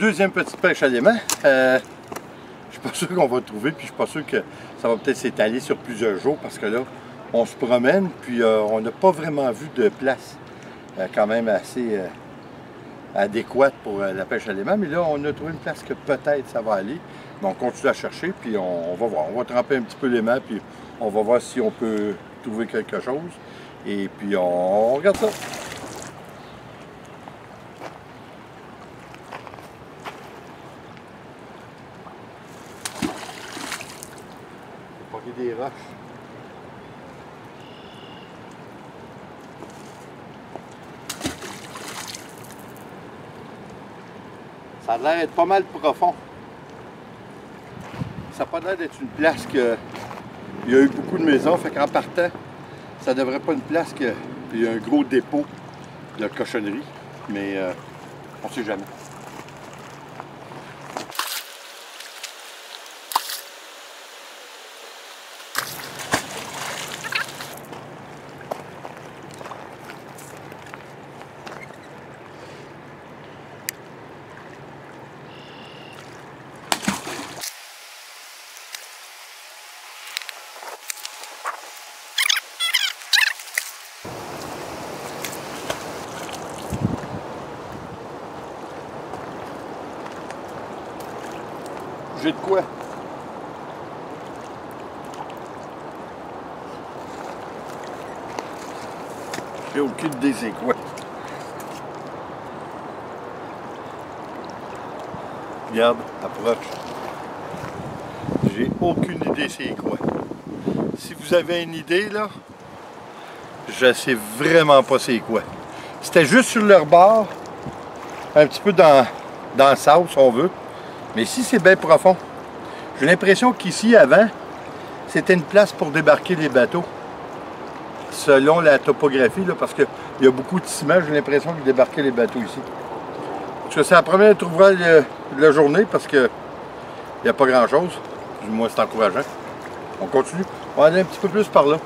deuxième petite pêche à l'aimant. Je suis pas sûr qu'on va trouver, puis je suis pas sûr que ça va peut-être s'étaler sur plusieurs jours parce que là, on se promène, puis on n'a pas vraiment vu de place quand même assez adéquate pour la pêche à l'aimant. Mais là, on a trouvé une place que peut-être ça va aller. Mais on continue à chercher, puis on va voir. On va tremper un petit peu l'aimant, puis on va voir si on peut trouver quelque chose. Et puis on regarde ça. Des roches. Ça a l'air d'être pas mal profond. Ça n'a pas l'air d'être une place que il y a eu beaucoup de maisons, fait qu'en partant, ça devrait pas une place que il y a un gros dépôt de cochonnerie, mais on ne sait jamais. J'ai de quoi? J'ai aucune idée c'est quoi. Regarde, approche. J'ai aucune idée c'est quoi. Si vous avez une idée là, je sais vraiment pas c'est quoi. C'était juste sur leur bord, un petit peu dans le sable si on veut. Mais ici, c'est bien profond. J'ai l'impression qu'ici, avant, c'était une place pour débarquer les bateaux. Selon la topographie, là, parce qu'il y a beaucoup de ciment, j'ai l'impression qu'ils débarquaient les bateaux ici. Parce que c'est la première trouvaille de la journée, parce qu'il n'y a pas grand-chose. Du moins, c'est encourageant. On continue. On va aller un petit peu plus par là.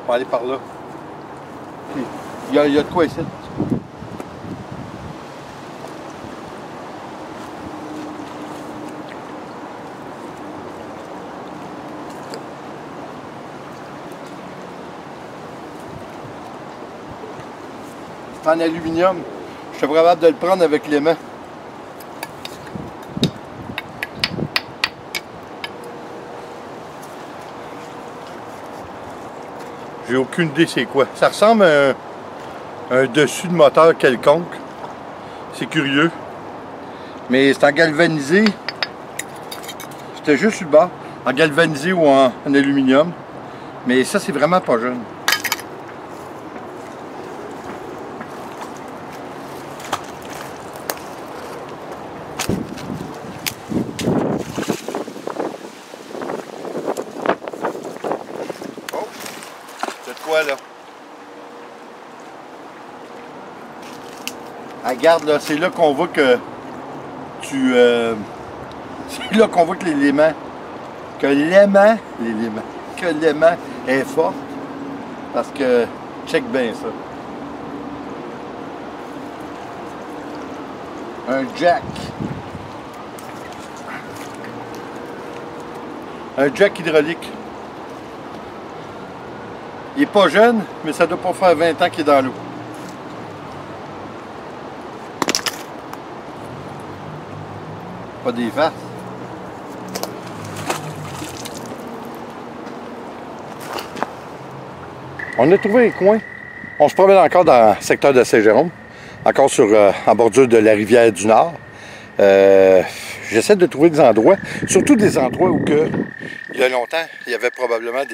On va aller par là. Il y a de quoi ici. C'est en aluminium. Je suis capable de le prendre avec les mains. J'ai aucune idée c'est quoi. Ça ressemble à un dessus de moteur quelconque. C'est curieux. Mais c'est en galvanisé. C'était juste sur le bas. En galvanisé ou en aluminium. Mais ça, c'est vraiment pas jeune. Là. Regarde là, c'est là qu'on voit que c'est là qu'on voit que l'aimant est fort. Parce que check bien ça. Un jack. Un jack hydraulique. Il n'est pas jeune, mais ça doit pas faire 20 ans qu'il est dans l'eau. Pas des faces. On a trouvé un coin. On se promène encore dans le secteur de Saint-Jérôme, encore en bordure de la rivière du Nord. J'essaie de trouver des endroits, surtout des endroits où il y a longtemps, il y avait probablement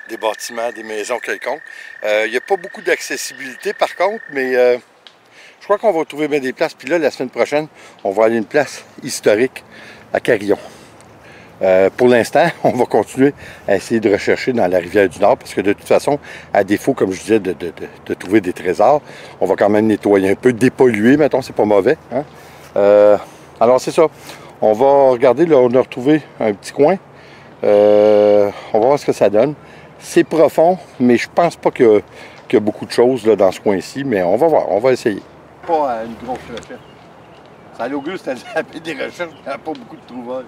des bâtiments, des maisons quelconques. Il n'y a pas beaucoup d'accessibilité par contre, mais je crois qu'on va trouver bien des places. Puis là, la semaine prochaine, on va aller à une place historique à Carillon. Pour l'instant, on va continuer à essayer de rechercher dans la rivière du Nord parce que de toute façon, à défaut, comme je disais, de trouver des trésors, on va quand même nettoyer un peu, dépolluer, mettons, c'est pas mauvais. Hein? Alors c'est ça. On va regarder, là, on a retrouvé un petit coin. On va voir ce que ça donne. C'est profond, mais je pense pas qu'il y a beaucoup de choses là, dans ce coin-ci, mais on va voir, on va essayer. Pas une grosse recherche. Ça l'Auguste a fait des recherches, il n'y a pas beaucoup de trouvailles.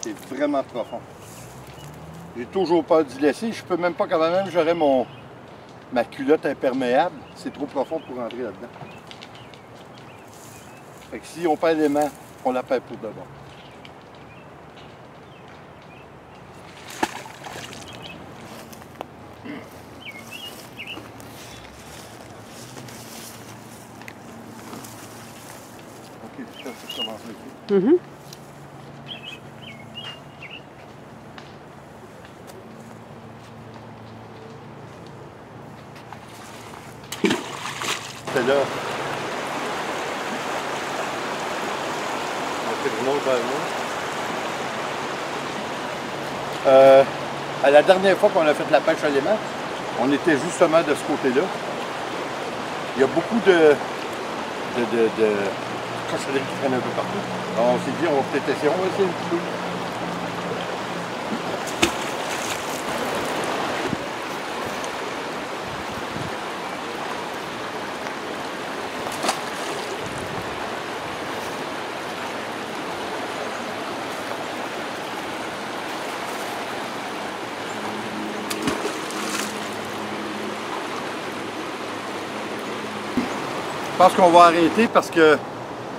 C'est vraiment profond. J'ai toujours peur d'y laisser. Je peux même pas, quand même, j'aurais ma culotte imperméable. C'est trop profond pour rentrer là-dedans. Fait que si on perd les mains, on la perd pour de bon. Ok, ça commence ici. C'est là. À la dernière fois qu'on a fait la pêche à l'aimant, on était justement de ce côté-là. Il y a beaucoup de cochonneries qui traînent un peu partout. Alors on s'est dit, on va peut-être essayer, on va essayer un petit peu. Je pense qu'on va arrêter parce que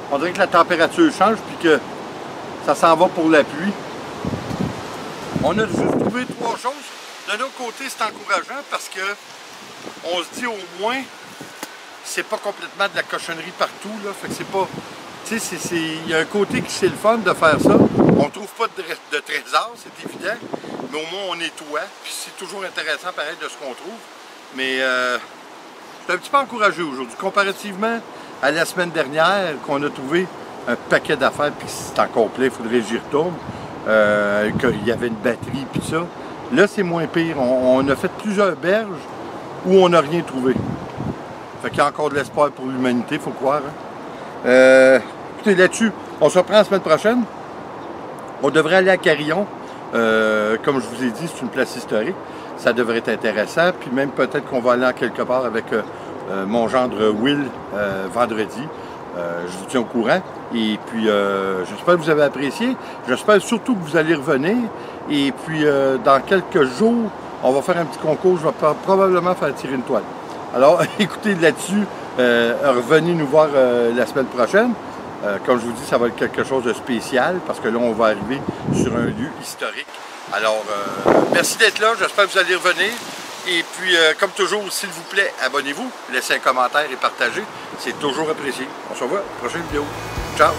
on dirait que la température change puis que ça s'en va pour la pluie. On a juste trouvé 3 choses. De l'autre côté, c'est encourageant parce que on se dit au moins c'est pas complètement de la cochonnerie partout. Là. Fait que c'est pas. Tu sais, il y a un côté qui c'est le fun de faire ça. On trouve pas de trésors, c'est évident, mais au moins on nettoie. Puis c'est toujours intéressant pareil de ce qu'on trouve. Mais je suis un petit peu encouragé aujourd'hui, comparativement à la semaine dernière qu'on a trouvé un paquet d'affaires, puis c'est encore plein, il faudrait que j'y retourne, qu'il y avait une batterie, puis ça. Là, c'est moins pire. On a fait plusieurs berges où on n'a rien trouvé. Fait qu'il y a encore de l'espoir pour l'humanité, il faut croire. Hein? Écoutez, là-dessus, on se reprend la semaine prochaine. On devrait aller à Carillon. Comme je vous ai dit, c'est une place historique. Ça devrait être intéressant. Puis même peut-être qu'on va aller en quelque part avec mon gendre Will vendredi. Je vous tiens au courant. Et puis, j'espère que vous avez apprécié. J'espère surtout que vous allez revenir. Et puis, dans quelques jours, on va faire un petit concours. Je vais probablement faire tirer une toile. Alors, écoutez là-dessus. Revenez nous voir la semaine prochaine. Comme je vous dis, ça va être quelque chose de spécial parce que là, on va arriver sur un lieu historique. Alors, merci d'être là. J'espère que vous allez revenir. Et puis, comme toujours, s'il vous plaît, abonnez-vous, laissez un commentaire et partagez. C'est toujours apprécié. On se revoit à la prochaine vidéo. Ciao!